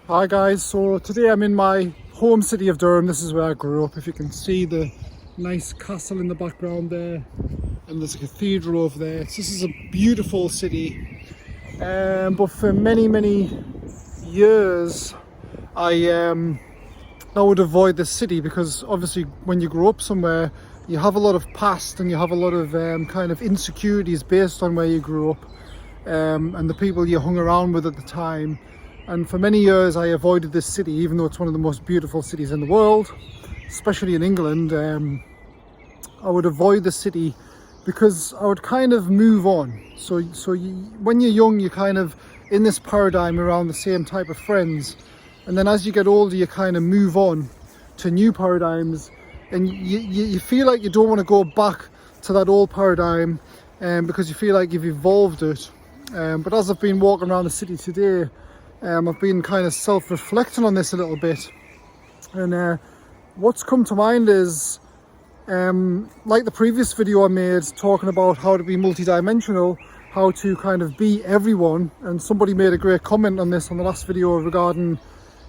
Hi guys, so today I'm in my home city of Durham. This is where I grew up. If you can see the nice castle in the background there, and there's a cathedral over there. This is a beautiful city, but for many years I would avoid this city because obviously when you grow up somewhere you have a lot of past and you have a lot of kind of insecurities based on where you grew up and the people you hung around with at the time. And for many years I avoided this city, even though it's one of the most beautiful cities in the world, especially in England. I would avoid the city because I would kind of move on. So when you're young, you're kind of in this paradigm around the same type of friends. And then as you get older, you kind of move on to new paradigms. And you feel like you don't want to go back to that old paradigm because you feel like you've evolved it. But as I've been walking around the city today, I've been kind of self-reflecting on this a little bit, and what's come to mind is like the previous video I made talking about how to be multidimensional, how to kind of be everyone, and somebody made a great comment on this on the last video regarding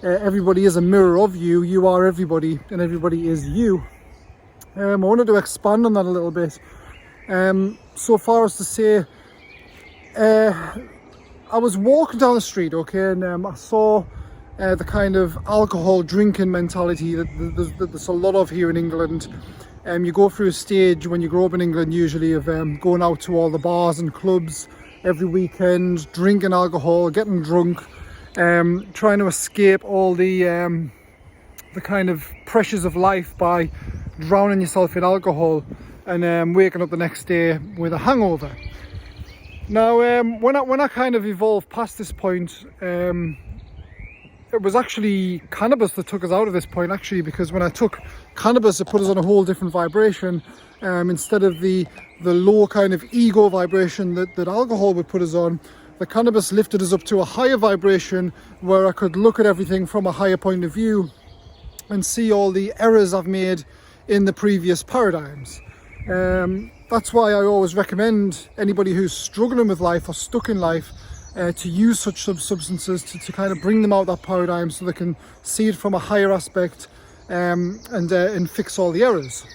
everybody is a mirror of you, you are everybody and everybody is you. I wanted to expand on that a little bit, so far as to say I was walking down the street, okay, and I saw the kind of alcohol drinking mentality that there's a lot of here in England. You go through a stage when you grow up in England usually of going out to all the bars and clubs every weekend, drinking alcohol, getting drunk, trying to escape all the kind of pressures of life by drowning yourself in alcohol and waking up the next day with a hangover. Now, when I kind of evolved past this point, it was actually cannabis that took us out of this point, actually, because when I took cannabis, it put us on a whole different vibration. Instead of the low kind of ego vibration that alcohol would put us on, the cannabis lifted us up to a higher vibration where I could look at everything from a higher point of view and see all the errors I've made in the previous paradigms. That's why I always recommend anybody who's struggling with life or stuck in life to use such substances to kind of bring them out of that paradigm so they can see it from a higher aspect and fix all the errors.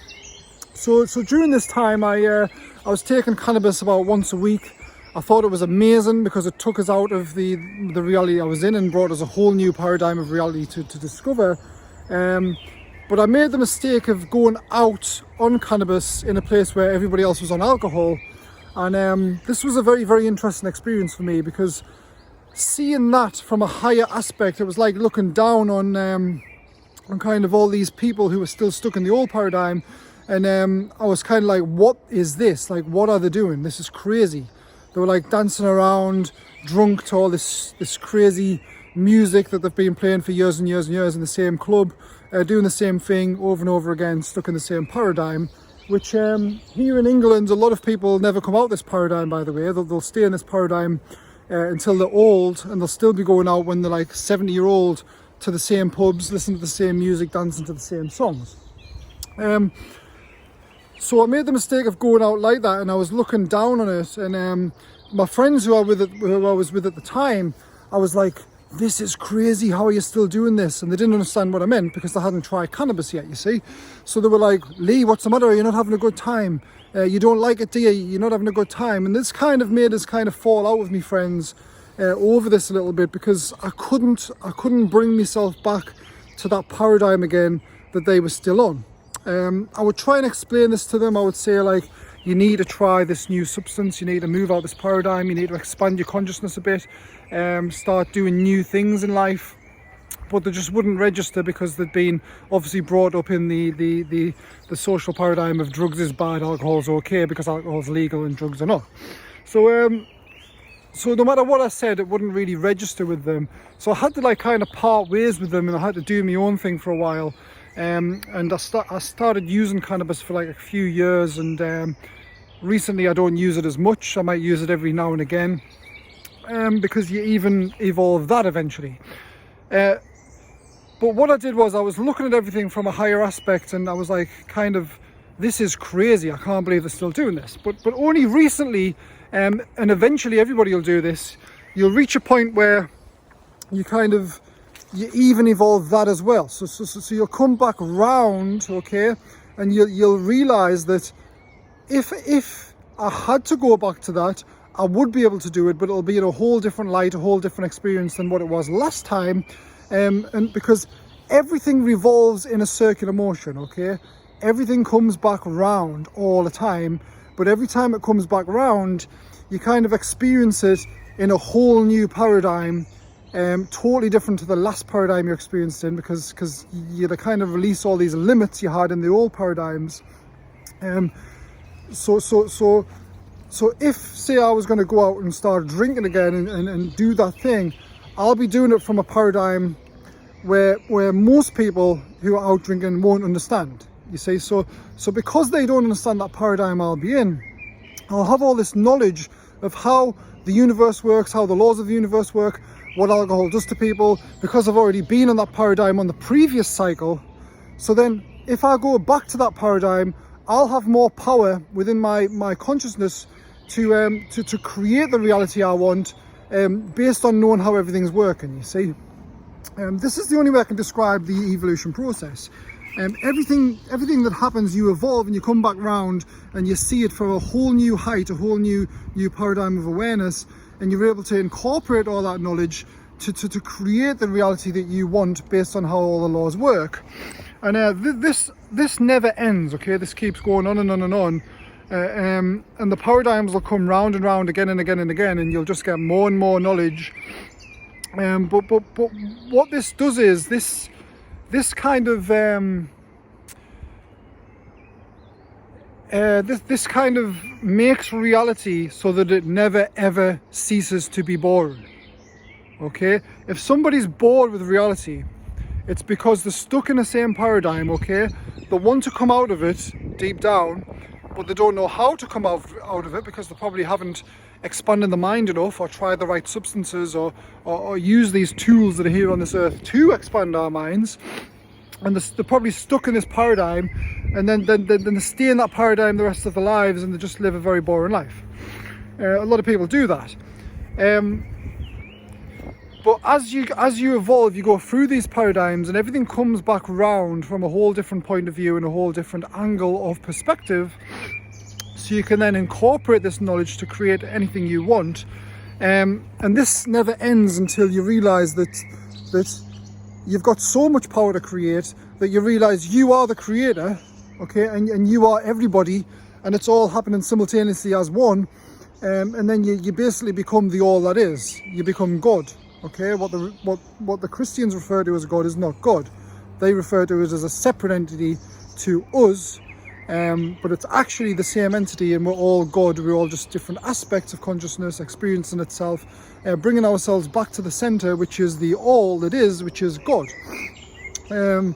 So during this time I was taking cannabis about once a week. I thought it was amazing because it took us out of the reality I was in and brought us a whole new paradigm of reality to discover. But I made the mistake of going out on cannabis in a place where everybody else was on alcohol. And this was a very interesting experience for me because seeing that from a higher aspect, it was like looking down on kind of all these people who were still stuck in the old paradigm. And I was kind of like, what is this? Like, what are they doing? This is crazy. They were like dancing around, drunk to all this crazy music that they've been playing for years and years in the same club, doing the same thing over and over again, stuck in the same paradigm, which here in England a lot of people never come out this paradigm, by the way. They'll stay in this paradigm until they're old, and they'll still be going out when they're like 70-year-old to the same pubs, listening to the same music, dancing to the same songs. So I made the mistake of going out like that, and I was looking down on it, and my friends who I was with at the time, I was like, this is crazy, how are you still doing this? And they didn't understand what I meant because they hadn't tried cannabis yet, you see. So they were like, Lee, what's the matter? You're not having a good time. You don't like it, do you? You're not having a good time. And this kind of made us kind of fall out with me friends over this a little bit because I couldn't bring myself back to that paradigm again that they were still on. I would try and explain this to them. I would say, like, you need to try this new substance, you need to move out this paradigm, you need to expand your consciousness a bit, start doing new things in life. But they just wouldn't register because they'd been obviously brought up in the social paradigm of drugs is bad, alcohol's okay because alcohol's legal and drugs are not. So no matter what I said, it wouldn't really register with them. So I had to like kind of part ways with them, and I had to do my own thing for a while. And I started using cannabis for like a few years, and recently I don't use it as much. I might use it every now and again because you even evolve that eventually. But what I did was I was looking at everything from a higher aspect, and I was like, kind of, this is crazy. I can't believe they're still doing this. But only recently, and eventually everybody will do this, you'll reach a point where you kind of you even evolve that as well. So you'll come back round, okay, and you'll realize that if I had to go back to that, I would be able to do it, but it'll be in a whole different light, a whole different experience than what it was last time. And because everything revolves in a circular motion, okay? Everything comes back round all the time, but every time it comes back round, you kind of experience it in a whole new paradigm, totally different to the last paradigm you experienced in, because you kind of release all these limits you had in the old paradigms. So if, say, I was going to go out and start drinking again and do that thing, I'll be doing it from a paradigm where most people who are out drinking won't understand, you see. So because they don't understand that paradigm I'll be in, I'll have all this knowledge of how the universe works, how the laws of the universe work, what alcohol does to people, because I've already been in that paradigm on the previous cycle. So then if I go back to that paradigm, I'll have more power within my consciousness to create the reality I want, based on knowing how everything's working, you see. This is the only way I can describe the evolution process. Everything that happens, you evolve and you come back round and you see it from a whole new height, a whole new paradigm of awareness, and you're able to incorporate all that knowledge to create the reality that you want based on how all the laws work. And this never ends, okay? This keeps going on and on and on. And the paradigms will come round and round again and again and again, and you'll just get more and more knowledge. But what this does is this kind of this kind of makes reality so that it never ever ceases to be boring. Okay, if somebody's bored with reality, it's because they're stuck in the same paradigm. Okay, they want to come out of it deep down, but they don't know how to come out of it because they probably haven't expanded the mind enough, or tried the right substances, or use these tools that are here on this earth to expand our minds. And they're probably stuck in this paradigm, and then they stay in that paradigm the rest of their lives, and they just live a very boring life. A lot of people do that. But as you evolve, you go through these paradigms, and everything comes back round from a whole different point of view and a whole different angle of perspective. So you can then incorporate this knowledge to create anything you want. And this never ends until you realize that you've got so much power to create that you realize you are the creator, okay, and you are everybody, and it's all happening simultaneously as one. And then you basically become the all that is. You become God. Okay, what the Christians refer to as God is not God. They refer to it as a separate entity to us, but it's actually the same entity, and we're all God. We're all just different aspects of consciousness experiencing itself, bringing ourselves back to the center, which is the all that is, which is God. And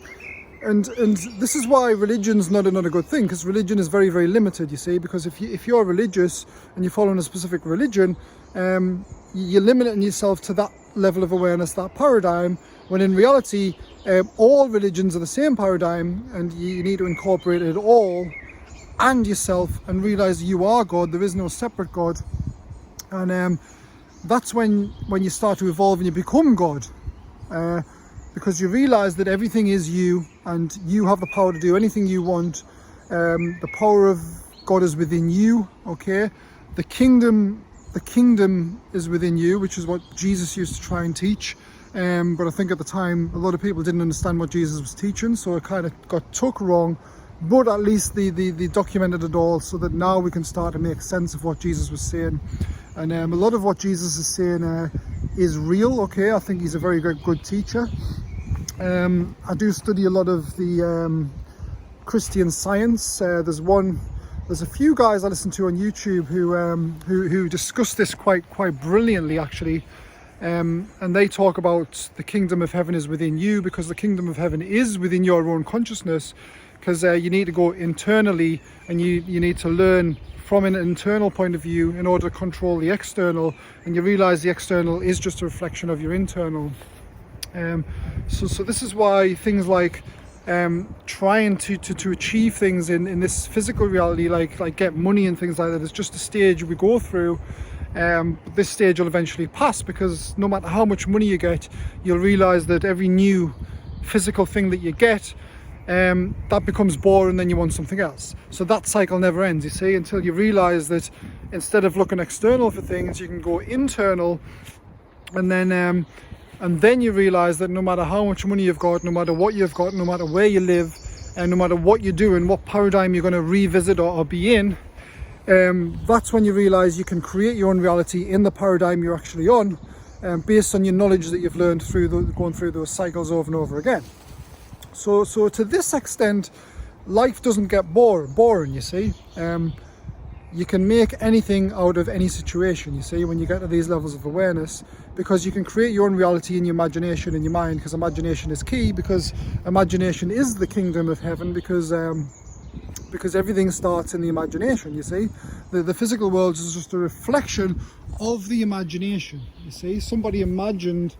this is why religion's not another good thing, because religion is very, very limited, you see, because if you're religious and you're following a specific religion, you're limiting yourself to that level of awareness, that paradigm, when in reality all religions are the same paradigm, and you need to incorporate it all and yourself and realize you are God. There is no separate God. And that's when you start to evolve and you become God, because you realize that everything is you, and you have the power to do anything you want. The power of God is within you, okay? The kingdom is within you, which is what Jesus used to try and teach. But I think at the time, a lot of people didn't understand what Jesus was teaching, so it kind of got took wrong. But at least they documented it all, so that now we can start to make sense of what Jesus was saying. And a lot of what Jesus is saying is real, okay? I think he's a very good teacher. I do study a lot of the Christian Science. There's a few guys I listen to on YouTube who discuss this quite brilliantly, actually. And they talk about the kingdom of heaven is within you, because the kingdom of heaven is within your own consciousness, because you need to go internally, and you need to learn from an internal point of view in order to control the external, and you realize the external is just a reflection of your internal. So this is why things like trying to achieve things in this physical reality, like get money and things like that, is just a stage we go through. This stage will eventually pass, because no matter how much money you get, you'll realize that every new physical thing that you get, that becomes boring, then you want something else. So that cycle never ends, you see, until you realize that instead of looking external for things, you can go internal. And then you realize that no matter how much money you've got, no matter what you've got, no matter where you live, and no matter what you're doing, what paradigm you're going to revisit or be in, that's when you realize you can create your own reality in the paradigm you're actually on, based on your knowledge that you've learned through going through those cycles over and over again. So to this extent, life doesn't get boring, you see. You can make anything out of any situation, you see, when you get to these levels of awareness, because you can create your own reality in your imagination, in your mind, because imagination is key, because imagination is the kingdom of heaven, because everything starts in the imagination, you see. The physical world is just a reflection of the imagination, you see. Somebody imagined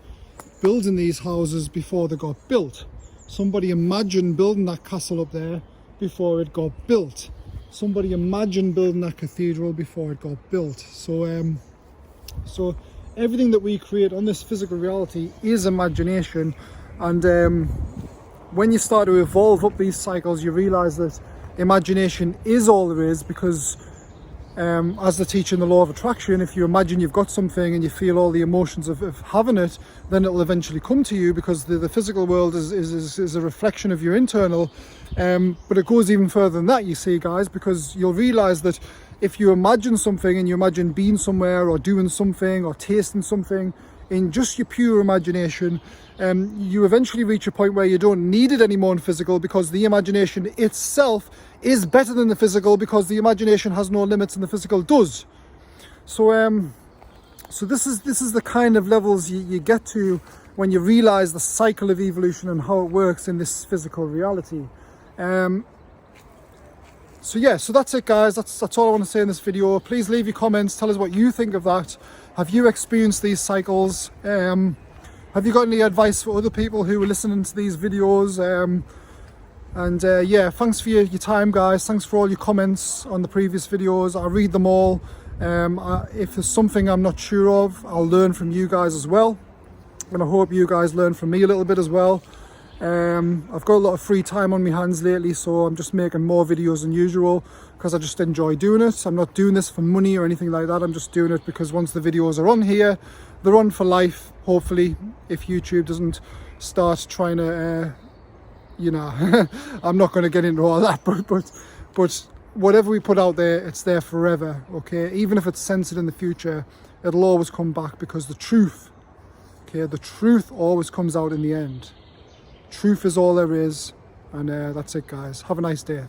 building these houses before they got built. Somebody imagined building that castle up there before it got built. Somebody imagined building that cathedral before it got built. So everything that we create on this physical reality is imagination. And when you start to evolve up these cycles, you realize that imagination is all there is, because as they teach in the law of attraction, if you imagine you've got something and you feel all the emotions of having it, then it will eventually come to you, because the physical world is a reflection of your internal. But it goes even further than that, you see, guys, because you'll realize that if you imagine something, and you imagine being somewhere or doing something or tasting something in just your pure imagination, you eventually reach a point where you don't need it anymore in physical, because the imagination itself is better than the physical, because the imagination has no limits and the physical does. So this is the kind of levels you get to when you realize the cycle of evolution and how it works in this physical reality. So that's it, guys. That's all I want to say in this video. Please leave your comments, tell us what you think of that. Have you experienced these cycles? Have you got any advice for other people who are listening to these videos? Yeah, thanks for your time, guys. Thanks for all your comments on the previous videos. I read them all. If there's something I'm not sure of, I'll learn from you guys as well. And I hope you guys learn from me a little bit as well. I've got a lot of free time on my hands lately, so I'm just making more videos than usual, because I just enjoy doing it. I'm not doing this for money or anything like that. I'm just doing it because once the videos are on here, they're on for life, hopefully, if YouTube doesn't start trying to I'm not going to get into all that, but whatever we put out there, it's there forever, okay? Even if it's censored in the future, it'll always come back, because the truth always comes out in the end. Truth is all there is. And that's it, guys. Have a nice day.